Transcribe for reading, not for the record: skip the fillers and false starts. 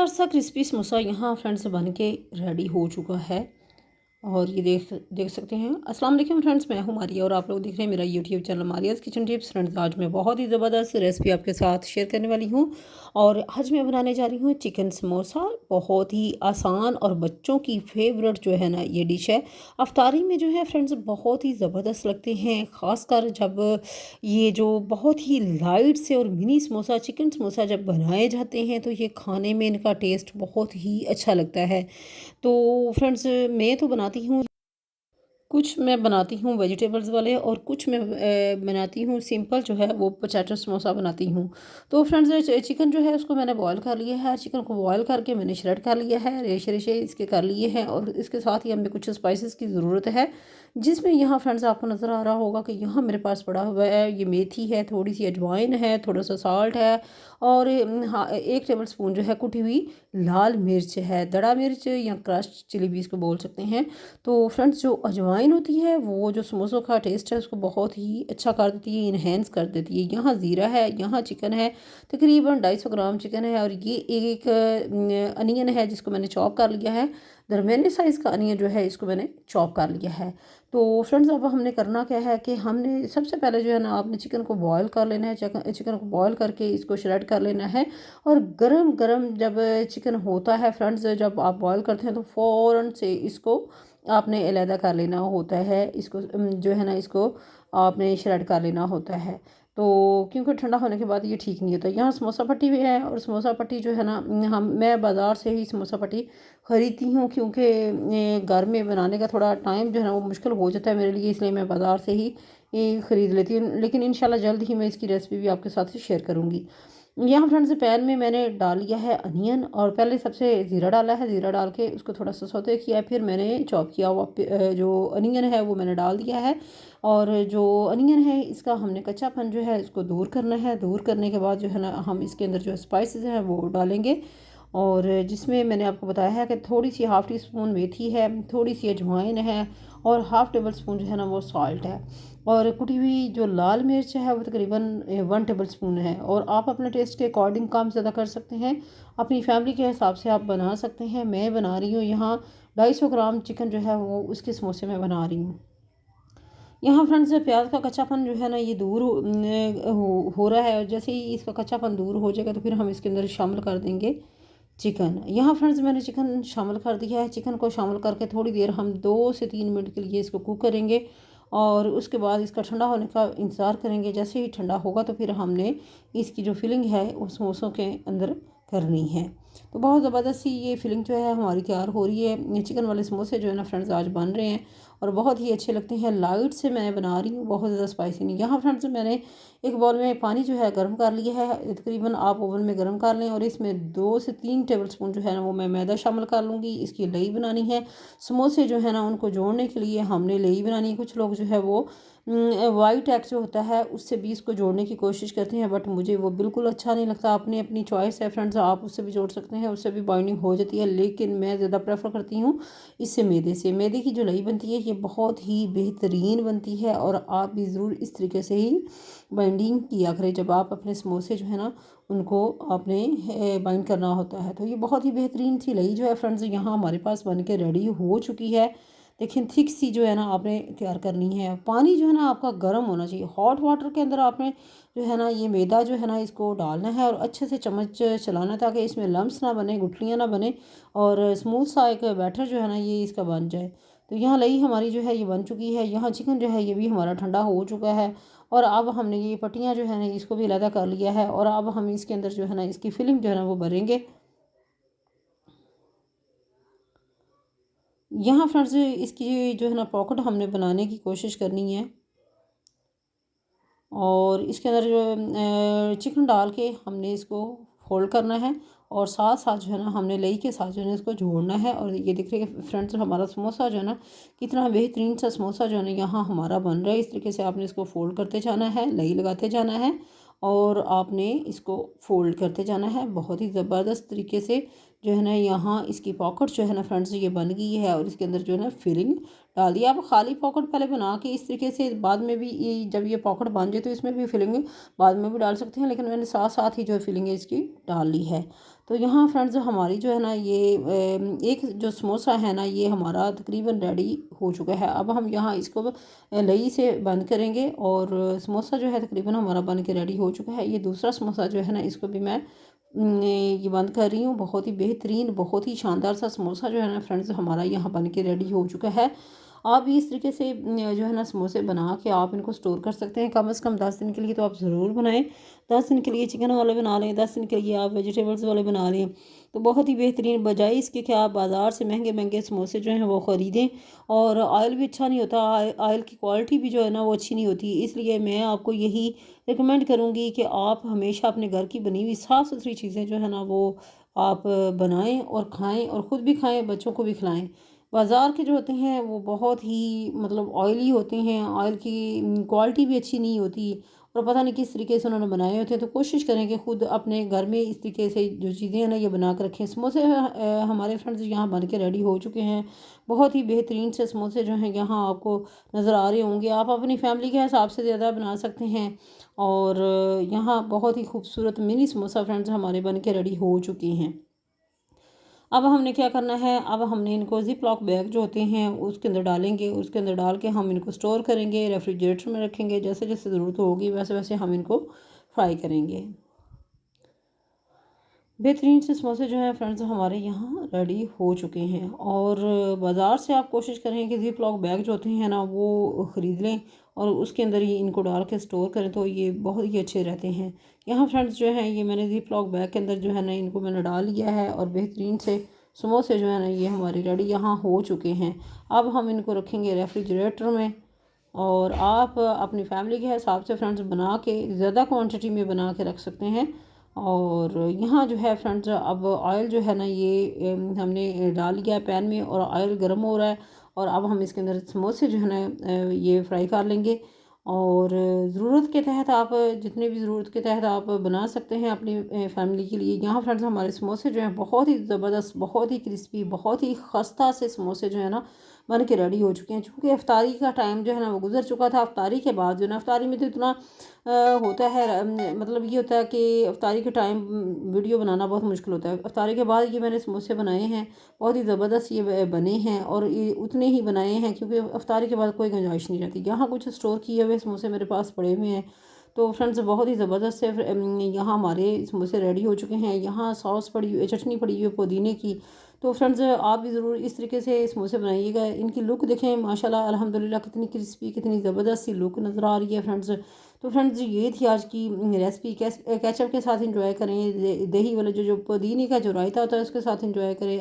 सा क्रिस्पी समोसा यहाँ फ्रेंड्स बन के रेडी हो चुका है। और ये देख देख सकते हैं। अस्सलाम वालेकुम फ्रेंड्स, मैं हूँ मारिया और आप लोग देख रहे हैं मेरा YouTube channel Maria's Kitchen Tips. Friends, आज मैं बहुत ही ज़बरदस्त रेसिपी आपके साथ शेयर करने वाली हूँ। और आज मैं बनाने जा रही हूँ चिकन समोसा। बहुत ही आसान और बच्चों की फेवरेट जो है ना ये डिश है। अफ्तारी में जो है फ्रेंड्स बहुत ही ज़बरदस्त लगते हैं, ख़ासकर जब ये जो बहुत ही लाइट से और मिनी समोसा चिकन समोसा जब बनाए जाते हैं तो ये खाने में इनका टेस्ट बहुत ही अच्छा लगता है। तो फ्रेंड्स, मैं तो बनाती हूँ, कुछ मैं बनाती हूँ वेजिटेबल्स वाले और कुछ मैं बनाती हूँ सिंपल जो है वो पोटैटो समोसा बनाती हूँ। तो फ्रेंड्स, चिकन जो है उसको मैंने बॉयल कर लिया है। चिकन को बॉयल करके मैंने श्रेड कर लिया है, रेशे रेशे इसके कर लिए हैं। और इसके साथ ही हमें कुछ स्पाइसेस की ज़रूरत है, जिसमें यहाँ फ्रेंड्स आपको नज़र आ रहा होगा कि यहाँ मेरे पास पड़ा हुआ है ये मेथी है, थोड़ी सी अजवाइन है, थोड़ा सा साल्ट है। और हाँ, 1 टेबल स्पून जो है कुटी हुई लाल मिर्च है, दड़ा मिर्च या क्रश्ड चिली भी इसको बोल सकते हैं। तो फ्रेंड्स, जो अजवाइन होती है वो जो समोसों का टेस्ट है उसको बहुत ही अच्छा कर देती है, इन्हेंस कर देती है। यहाँ ज़ीरा है, यहाँ चिकन है, तकरीबन 250 ग्राम चिकन है। और ये एक अनियन है जिसको मैंने चॉप कर लिया है। दरमियाने साइज़ का अनियन जो है इसको मैंने चॉप कर लिया है। तो फ्रेंड्स, अब हमने करना क्या है कि हमने सबसे पहले जो है ना आपने चिकन को बॉयल कर लेना है। चिकन को बॉयल करके इसको श्रेड कर लेना है। और गरम गरम जब चिकन होता है फ्रेंड्स, जब आप बॉयल करते हैं तो फ़ौरन से इसको आपने अलहदा कर लेना होता है। इसको जो है ना इसको आपने श्रेड कर लेना होता है। तो क्योंकि ठंडा होने के बाद ये ठीक नहीं होता। यहाँ समोसा पट्टी भी है और समोसा पट्टी जो है ना हम मैं बाज़ार से ही समोसा पट्टी ख़रीदती हूँ, क्योंकि घर में बनाने का थोड़ा टाइम जो है ना वो मुश्किल हो जाता है मेरे लिए, इसलिए मैं बाज़ार से ही ख़रीद लेती हूँ। लेकिन इंशाल्लाह जल्द ही मैं इसकी रेसिपी भी आपके साथ शेयर करूँगी। यहाँ फ्रेंड्स, पैन में मैंने डाल लिया है अनियन और पहले सबसे ज़ीरा डाला है। ज़ीरा डाल के उसको थोड़ा सा सौते किया है, फिर मैंने चॉप किया हुआ जो अनियन है वो मैंने डाल दिया है। और जो अनियन है इसका हमने कच्चापन जो है इसको दूर करना है। दूर करने के बाद जो है ना हम इसके अंदर जो स्पाइसेस हैं वो डालेंगे। और जिसमें मैंने आपको बताया है कि थोड़ी सी ½ टी स्पून मेथी है, थोड़ी सी अजवाइन है और ½ टेबल स्पून जो है ना वो सॉल्ट है। और कुटी हुई जो लाल मिर्च है वो तकरीबन 1 टेबल स्पून है। और आप अपने टेस्ट के अकॉर्डिंग कम ज़्यादा कर सकते हैं, अपनी फैमिली के हिसाब से आप बना सकते हैं। मैं बना रही हूँ यहाँ 250 ग्राम चिकन जो है वो उसके समोसे में बना रही हूँ। यहाँ फ्रेंड्स, प्याज का कच्चापन जो है ना ये दूर हो रहा है। और जैसे ही इसका कच्चापन दूर हो जाएगा तो फिर हम इसके अंदर शामिल कर देंगे चिकन। यहाँ फ्रेंड्स, मैंने चिकन शामिल कर दिया है। चिकन को शामिल करके थोड़ी देर हम 2 से 3 मिनट के लिए इसको कुक करेंगे। और उसके बाद इसका ठंडा होने का इंतज़ार करेंगे। जैसे ही ठंडा होगा तो फिर हमने इसकी जो फिलिंग है वो समोसों के अंदर करनी है। तो बहुत ज़बरदस्त सी ये फिलिंग जो है हमारी तैयार हो रही है। ये चिकन वाले समोसे जो है ना फ्रेंड्स आज बन रहे हैं और बहुत ही अच्छे लगते हैं। लाइट से मैं बना रही हूँ, बहुत ज़्यादा स्पाइसी नहीं। यहाँ फ्रेंड्स, मैंने एक बॉल में पानी जो है गर्म कर लिया है। तकरीबन आप ओवन में गर्म कर लें और इसमें 2 से 3 टेबल स्पून जो है ना वो मैं मैदा शामिल कर लूँगी। इसकी लई बनानी है। समोसे जो है ना उनको जोड़ने के लिए हमने लई बनानी है। कुछ लोग जो है वो वाइट एग जो होता है उससे भी इसको जोड़ने की कोशिश करते हैं, बट मुझे वो बिल्कुल अच्छा नहीं लगता। अपनी अपनी चॉइस है फ्रेंड्स, आप उससे भी जोड़ सकते हैं, उससे भी बाइंडिंग हो जाती है। लेकिन मैं ज़्यादा प्रेफर करती हूँ इससे मैदे से। मैदे की जो लई बनती है ये बहुत ही बेहतरीन बनती है और आप भी ज़रूर इस तरीके से ही बाइंडिंग किया करें जब आप अपने समोसे जो है ना उनको आपने बाइंड करना होता है। तो ये बहुत ही बेहतरीन सी लई जो है फ्रेंड्स यहाँ हमारे पास बन के रेडी हो चुकी है। लेकिन थिक सी जो है ना आपने तैयार करनी है। पानी जो है ना आपका गर्म होना चाहिए। हॉट वाटर के अंदर आपने जो है ना ये मैदा जो है ना इसको डालना है और अच्छे से चम्मच चलाना है ताकि इसमें लम्स ना बने, गुठलियाँ ना बने और स्मूथ सा एक बैटर जो है ना ये इसका बन जाए। तो यहाँ लई हमारी जो है ये बन चुकी है। यहाँ चिकन जो है ये भी हमारा ठंडा हो चुका है। और अब हमने ये पट्टियाँ जो है ना इसको भी अलग कर लिया है। और अब हम इसके अंदर जो है ना इसकी फिलिंग जो है ना वो भरेंगे। यहाँ फ्रेंड्स, इसकी जो है ना पॉकेट हमने बनाने की कोशिश करनी है। और इसके अंदर जो चिकन डाल के हमने इसको फोल्ड करना है और साथ साथ जो है ना हमने लई के साथ जो है ना इसको जोड़ना है। और ये देख रहे हैं फ्रेंड्स, हमारा समोसा जो है ना कितना बेहतरीन सा समोसा जो है ना यहाँ हमारा बन रहा है। इस तरीके से आपने इसको फोल्ड करते जाना है, लई लगाते जाना है और आपने इसको फोल्ड करते जाना है बहुत ही ज़बरदस्त तरीके से। जो है ना यहाँ इसकी पॉकेट जो है ना फ्रेंड्स ये बन गई है और इसके अंदर जो है ना फिलिंग डाल दिया। आप खाली पॉकेट पहले बना के इस तरीके से बाद में भी जब ये पॉकेट बन जाए तो इसमें भी फिलिंग बाद में भी डाल सकते हैं, लेकिन मैंने साथ साथ ही जो है फिलिंग है इसकी डाल ली है। तो यहाँ फ्रेंड्स हमारी जो है ना ये एक जो समोसा है ना ये हमारा तकरीबन रेडी हो चुका है। अब हम यहाँ इसको लई से बंद करेंगे और समोसा जो है तकरीबन हमारा बन के रेडी हो चुका है। ये दूसरा समोसा जो है ना इसको भी मैं ये बंद कर रही हूँ। बहुत ही बेहतरीन, बहुत ही शानदार सा समोसा जो है ना फ्रेंड्स हमारा यहाँ बन के रेडी हो चुका है। आप भी इस तरीके से जो है ना समोसे बना के आप इनको स्टोर कर सकते हैं। कम से कम 10 दिन के लिए तो आप ज़रूर बनाएं। 10 दिन के लिए चिकन वाले बना लें, 10 दिन के लिए आप वेजिटेबल्स वाले बना लें, तो बहुत ही बेहतरीन। बजाय इसके कि आप बाज़ार से महंगे महंगे समोसे जो हैं वो ख़रीदें, और ऑयल भी अच्छा नहीं होता, ऑयल की क्वालिटी भी जो है ना वो अच्छी नहीं होती। इसलिए मैं आपको यही रिकमेंड करूँगी कि आप हमेशा अपने घर की बनी हुई साफ़ सुथरी चीज़ें जो है ना वो आप बनाएं और खाएं, और ख़ुद भी खाएं, बच्चों को भी खिलाएं। बाज़ार के जो होते हैं वो बहुत ही मतलब ऑयली होते हैं, ऑयल की क्वालिटी भी अच्छी नहीं होती, और पता नहीं किस तरीके से उन्होंने बनाए होते हैं। तो कोशिश करें कि ख़ुद अपने घर में इस तरीके से जो चीज़ें हैं ना ये बना कर रखें। समोसे हमारे फ्रेंड्स यहाँ बन के रेडी हो चुके हैं। बहुत ही बेहतरीन से समोसे जो हैं यहाँ आपको नज़र आ रहे होंगे। आप अपनी फैमिली के हिसाब से ज़्यादा बना सकते हैं। और यहाँ बहुत ही खूबसूरत मिनी समोसा फ्रेंड्स हमारे बन के रेडी हो चुके हैं। अब हमने क्या करना है, अब हमने इनको ज़िप लॉक बैग जो होते हैं उसके अंदर डालेंगे। उसके अंदर डाल के हम इनको स्टोर करेंगे, रेफ्रिजरेटर में रखेंगे। जैसे जैसे ज़रूरत होगी वैसे वैसे हम इनको फ्राई करेंगे। बेहतरीन से समोसे जो हैं फ्रेंड्स हमारे यहाँ रेडी हो चुके हैं। और बाज़ार से आप कोशिश करें कि ज़िप लॉक बैग जो होते हैं ना वो ख़रीद लें और उसके अंदर ही इनको डाल के स्टोर करें, तो ये बहुत ही अच्छे रहते हैं। यहाँ फ्रेंड्स जो हैं ये मैंने ज़िप लॉक बैग के अंदर जो है ना इनको मैंने डाल लिया है, और बेहतरीन से समोसे जो है ना ये हमारे रेडी यहाँ हो चुके हैं। अब हम इनको रखेंगे रेफ्रिजरेटर में, और आप अपनी फैमिली के हिसाब से फ्रेंड्स बना के ज़्यादा क्वांटिटी में बना के रख सकते हैं। और यहाँ जो है फ्रेंड्स अब ऑयल जो है ना ये हमने डाल लिया है पैन में, और ऑयल गर्म हो रहा है। और अब हम इसके अंदर समोसे जो है ना ये फ्राई कर लेंगे। और ज़रूरत के तहत आप जितने भी ज़रूरत के तहत आप बना सकते हैं अपनी फैमिली के लिए। यहाँ फ्रेंड्स हमारे समोसे जो हैं बहुत ही ज़बरदस्त, बहुत ही क्रिस्पी, बहुत ही खस्ता से समोसे जो है ना बन के रेडी हो चुके हैं। चूँकि अफ्तारी का टाइम जो है ना वो गुजर चुका था। अफ्तारी के बाद जो है ना, अफ्तारी में तो इतना होता है मतलब ये होता है कि अफ्तारी के टाइम वीडियो बनाना बहुत मुश्किल होता है। अफ्तारी के बाद ये मैंने समोसे बनाए हैं, बहुत ही ज़बरदस्त ये बने हैं, और ये उतने ही बनाए हैं क्योंकि अफ्तारी के बाद कोई गुंजाइश नहीं रहती। यहाँ कुछ स्टोर किए हुए समोसे मेरे पास पड़े हुए हैं। तो फ्रेंड्स बहुत ही ज़बरदस्त से यहाँ हमारे समोसे रेडी हो चुके हैं। यहाँ सॉस पड़ी हुई, चटनी पड़ी हुई है पुदीने की। तो फ्रेंड्स आप भी ज़रूर इस तरीके से समोसे बनाइएगा। इनकी लुक देखें माशाल्लाह अल्हम्दुलिल्लाह, कितनी क्रिस्पी, कितनी ज़बरदस्त सी लुक नज़र आ रही है फ्रेंड्स। तो फ्रेंड्स ये थी आज की रेसिपी। केचप के साथ इंजॉय करें, दही वाले जो पुदीने का जो रायता होता है उसके साथ इंजॉय करें।